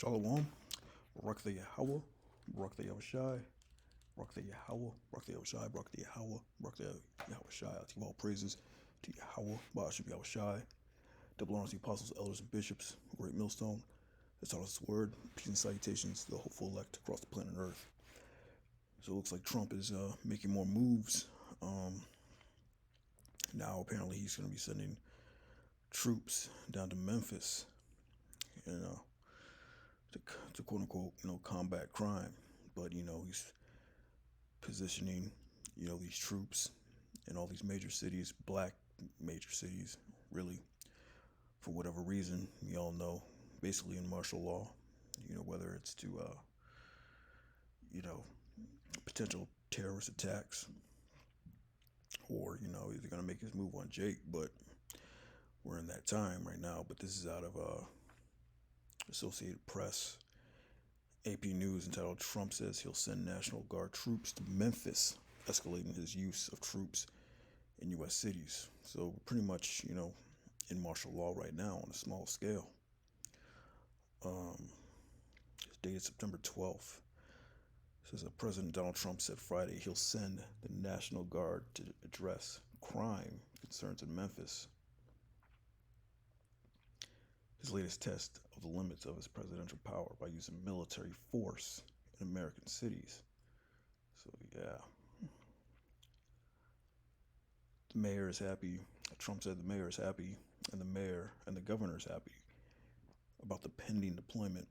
Shalom, Barak the Yahweh, Barak the Yahushai, Barak the Yahweh, Barak the Yahushai, Barak the Yahweh, Barak the Yahushai. I give all praises to Yahweh, Ba'ashib Yahushai, double honors to the apostles, elders, and bishops, great millstone. That's all this word. Peace and salutations to the hopeful elect across the planet Earth. So it looks like Trump is making more moves. Now apparently he's going to be sending troops down to Memphis, you know, to quote unquote, combat crime. But he's positioning, these troops in all these major cities, black major cities, really, for whatever reason. We all know, basically in martial law, whether it's to, you know, potential terrorist attacks, or he's going to make his move on Jake. But we're in that time right now. But this is out of Associated Press, AP News, entitled "Trump Says He'll Send National Guard Troops to Memphis, Escalating His Use of Troops in U.S. cities." So pretty much, in martial law right now on a small scale. It's dated September 12th. It says that President Donald Trump said Friday he'll send the National Guard to address crime concerns in Memphis. His latest test of the limits of his presidential power by using military force in American cities. So yeah. The mayor is happy. Trump said the mayor is happy, and the mayor and the governor is happy about the pending deployment,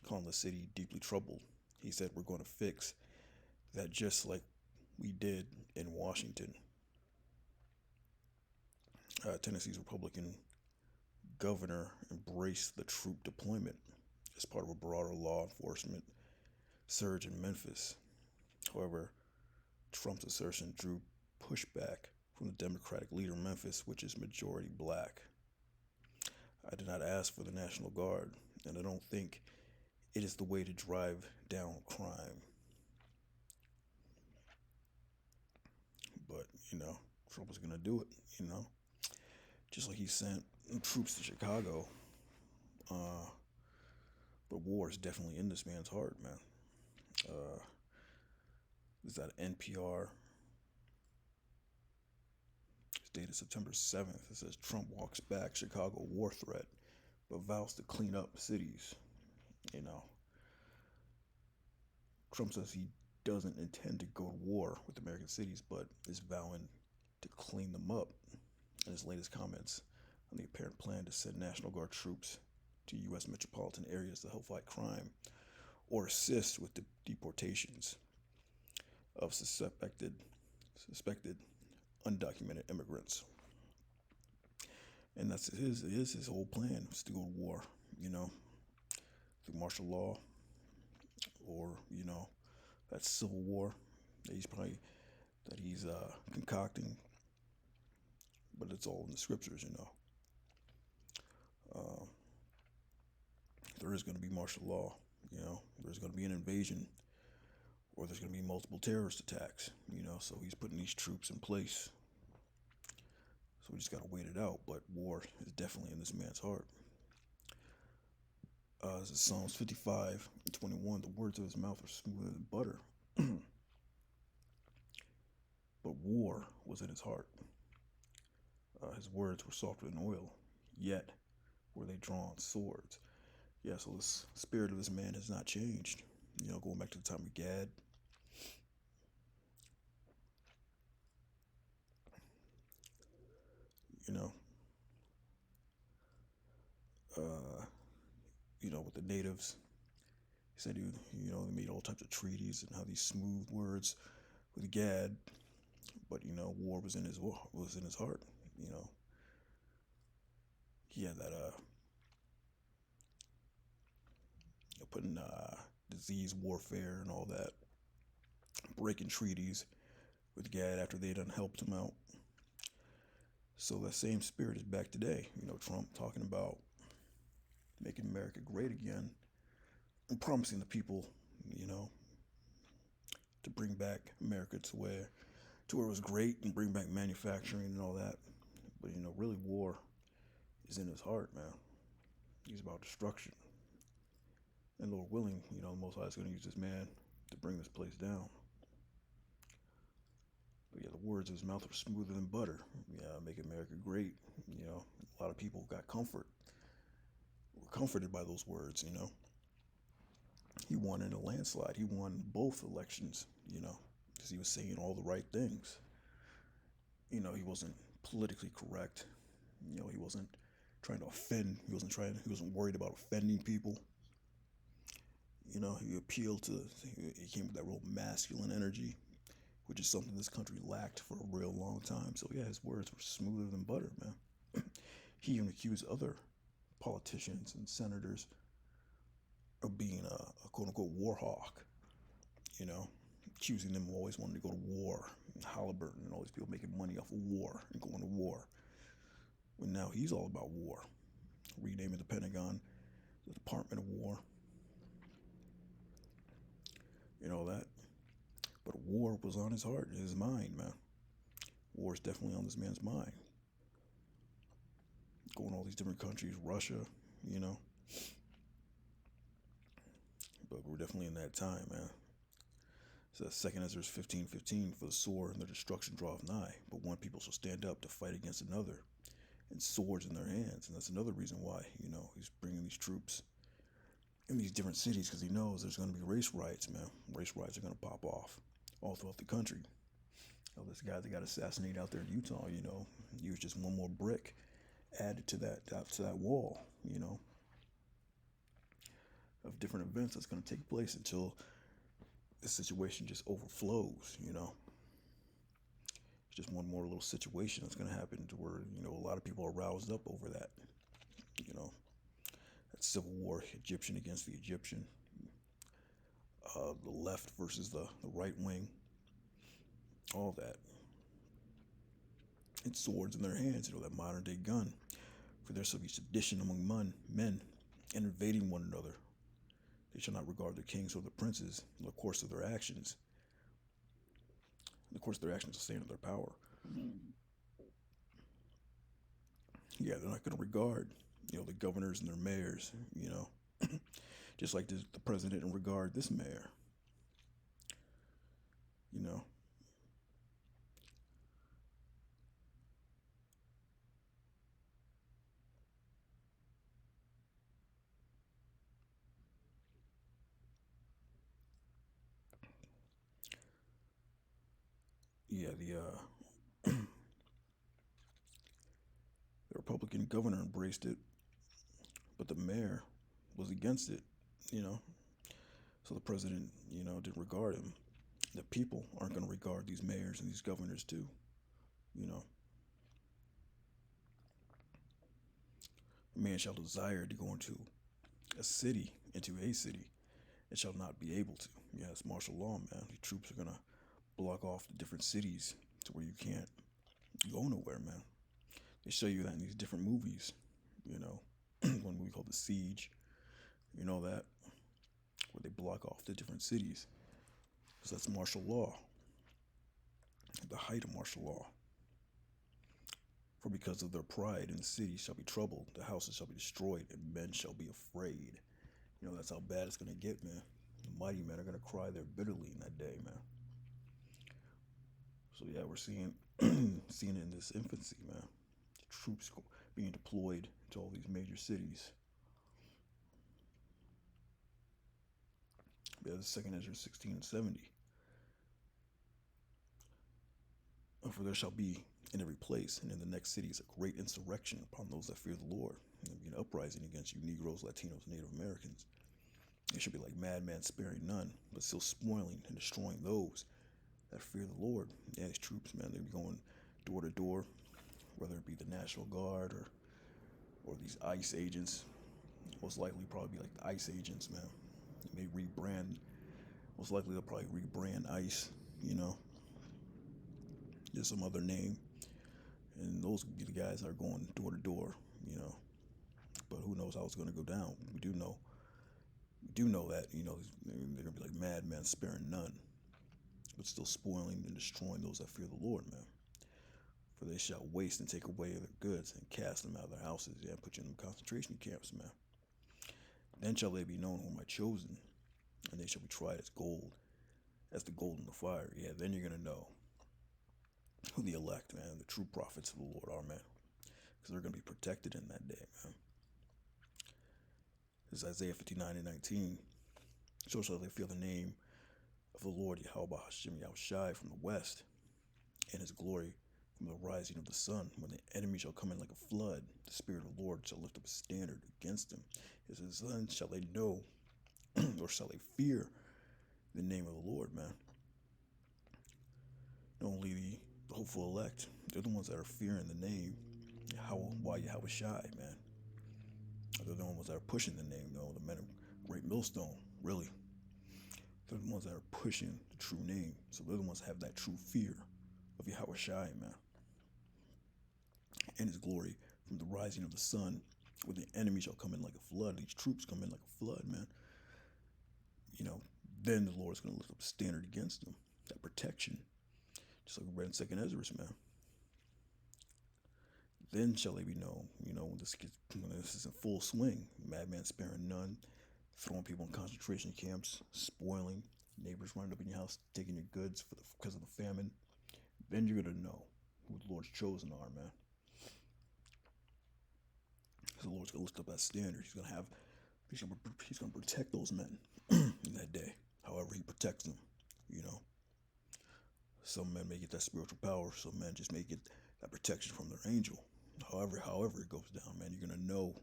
calling the city deeply troubled. He said, "We're going to fix that just like we did in Washington." Tennessee's Republican governor embraced the troop deployment as part of a broader law enforcement surge in Memphis. However, Trump's assertion drew pushback from the Democratic leader in Memphis, which is majority black. "I did not ask for the National Guard, and I don't think it is the way to drive down crime." But, Trump was going to do it, just like he sent troops to Chicago. But war is definitely in this man's heart, man. This is that NPR. It's dated September 7th. It says Trump walks back Chicago war threat, but vows to clean up cities. Trump says he doesn't intend to go to war with American cities, but is vowing to clean them up in his latest comments on the apparent plan to send National Guard troops to U.S. metropolitan areas to help fight crime or assist with the deportations of suspected undocumented immigrants. And that's his whole plan, is to go to war, through martial law, or that civil war that he's concocting. But it's all in the scriptures. There is going to be martial law. There's going to be an invasion, or there's going to be multiple terrorist attacks. So he's putting these troops in place. So we just got to wait it out. But war is definitely in this man's heart. This is Psalms 55:21. "The words of his mouth are smoother than butter, but war was in his heart. His words were softer than oil, yet were they drawn swords." Yeah, so the spirit of this man has not changed. Going back to the time of Gad. With the natives. He said they made all types of treaties and how these smooth words with Gad, but war was in his heart. He had that putting disease warfare and all that, breaking treaties with Gad after they done helped him out. So that same spirit is back today. Trump talking about making America great again and promising the people, to bring back America to where it was great and bring back manufacturing and all that. But really war is in his heart, man. He's about destruction. And Lord willing, the Most High is going to use this man to bring this place down. But yeah, the words of his mouth are smoother than butter. Yeah, make America great. A lot of people got were comforted by those words. He won in a landslide. He won both elections. Because he was saying all the right things. He wasn't politically correct. He wasn't trying to offend. He wasn't worried about offending people. He appealed to. He came with that real masculine energy, which is something this country lacked for a real long time. So yeah, his words were smoother than butter, man. He even accused other politicians and senators of being a quote unquote war hawk, you know, accusing them of always wanting to go to war. And Halliburton and all these people making money off of war and going to war. When now he's all about war, renaming the Pentagon the Department of War, that. But war was on his heart and his mind, man. War is definitely on this man's mind. Going to all these different countries, Russia, you know. But we're definitely in that time, man. So that second Ezra 15:15, for the sword and their destruction draweth nigh, but one people shall stand up to fight against another, and swords in their hands. And that's another reason why, he's bringing these troops in these different cities, because he knows there's going to be race riots, man. Race riots are going to pop off all throughout the country. This guy that got assassinated out there in Utah, he was just one more brick added to that wall, of different events that's going to take place until the situation just overflows. It's just one more little situation that's going to happen to where a lot of people are roused up over that. That civil war, Egyptian against the Egyptian, the left versus the right wing, all that. And swords in their hands, that modern day gun. For there shall be sedition among men, and invading one another. They shall not regard their kings or their princes, in the course of their actions. In the course of their actions will stand in their power. Yeah, they're not going to regard, the governors and their mayors, just like the president didn't regard this mayor, you know. Yeah, the Republican governor embraced it, but the mayor was against it, you know. So the president, didn't regard him. The people aren't going to regard these mayors and these governors too, you know. A man shall desire to go into a city, and shall not be able to. Yeah, it's martial law, man. The troops are going to block off the different cities to where you can't go nowhere, man. They show you that in these different movies, one movie called The Siege, that, where they block off the different cities. Because that's martial law, the height of martial law. For because of their pride in the city shall be troubled, the houses shall be destroyed, and men shall be afraid. That's how bad it's going to get, man. The mighty men are going to cry there bitterly in that day, man. So yeah, we're seeing seeing it in this infancy, man. The troops being deployed to all these major cities. Yeah, the second Ezra 16:70. For there shall be in every place and in the next cities a great insurrection upon those that fear the Lord. There will be an uprising against you Negroes, Latinos, Native Americans. It should be like madman sparing none, but still spoiling and destroying those that fear the Lord. Yeah, these troops, man, they be going door to door, whether it be the National Guard or these ICE agents. Most likely probably be like the ICE agents, man. They may rebrand. Most likely they'll probably rebrand ICE, just some other name. And those would be the guys that are going door to door, But who knows how it's going to go down? We do know that, they're going to be like madmen sparing none, but still spoiling and destroying those that fear the Lord, man. For they shall waste and take away their goods and cast them out of their houses, and put you in concentration camps, man. Then shall they be known who are my chosen, and they shall be tried as gold, as the gold in the fire. Yeah, then you're gonna know who the elect, man, the true prophets of the Lord are, man, because they're gonna be protected in that day, man. This is Isaiah 59:19. So shall they feel the name of the Lord Yahweh Hashem Yahushai from the west, and his glory from the rising of the sun. When the enemy shall come in like a flood, the Spirit of the Lord shall lift up a standard against him. It says, then shall they know, or shall they fear the name of the Lord, man. Not only the hopeful elect, they're the ones that are fearing the name, Yahweh Shai, man. They're the ones that are pushing the name, though, the men of Great Millstone, really. They're the ones that are pushing the true name. So they're the ones that have that true fear of Yahweh Shai, man. And his glory from the rising of the sun, where the enemy shall come in like a flood. These troops come in like a flood, man. You know, then the Lord is going to lift up a standard against them. That protection. Just like we read in 2nd Ezra, man. Then shall they be known, when this is in full swing. Madman sparing none, throwing people in concentration camps, spoiling, neighbors running up in your house, taking your goods because of the famine. Then you're going to know who the Lord's chosen are, man. The Lord's going to lift up that standard. He's going to protect those men in that day, however he protects them, Some men may get that spiritual power, some men just may get that protection from their angel. However it goes down, man, you're going to know,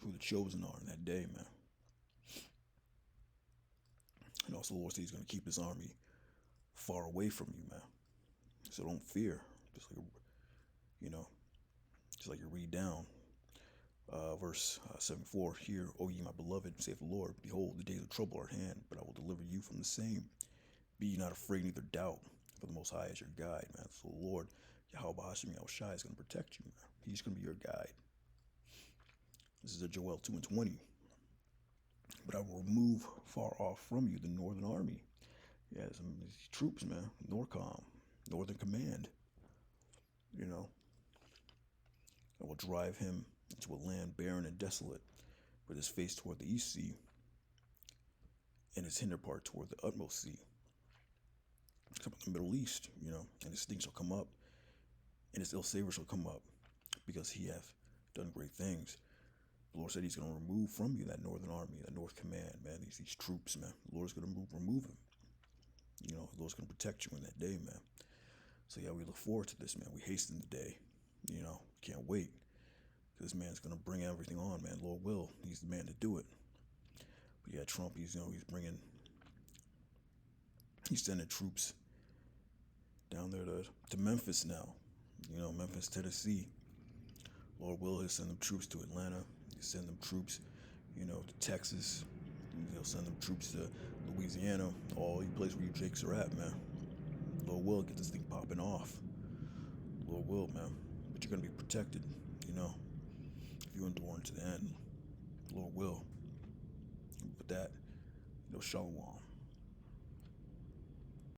who the chosen are in that day, man. And also the Lord says he's going to keep his army far away from you, man. So don't fear. Just like you read down, verse 74, Hear, O ye my beloved, saith the Lord, behold, the days of trouble are at hand, but I will deliver you from the same. Be ye not afraid, neither doubt, for the Most High is your guide, man. So the Lord, Yahweh Hashem Yahushai, is going to protect you, man. He's going to be your guide. This is a Joel 2:20. But I will remove far off from you the northern army. Yeah, these troops, man. NORCOM, Northern Command. I will drive him into a land barren and desolate, with his face toward the east sea, and his hinder part toward the utmost sea. Come up the Middle East, and his things shall come up, and his ill savor shall come up, because he hath done great things. The Lord said he's going to remove from you that northern army, that north command, man, these troops, man. The Lord's going to remove them. The Lord's going to protect you in that day, man. So, yeah, we look forward to this, man. We hasten the day. Can't wait. This man's going to bring everything on, man. Lord will. He's the man to do it. But, yeah, Trump, he's sending troops down there to Memphis now. Memphis, Tennessee. Lord will, he'll send them troops to Atlanta. He'll send them troops, to Texas. He'll send them troops to Louisiana. All you places where you Jakes are at, man. Lord will get this thing popping off. Lord will, man. But you're going to be protected, if you endure to the end. Lord will. With that, shalom.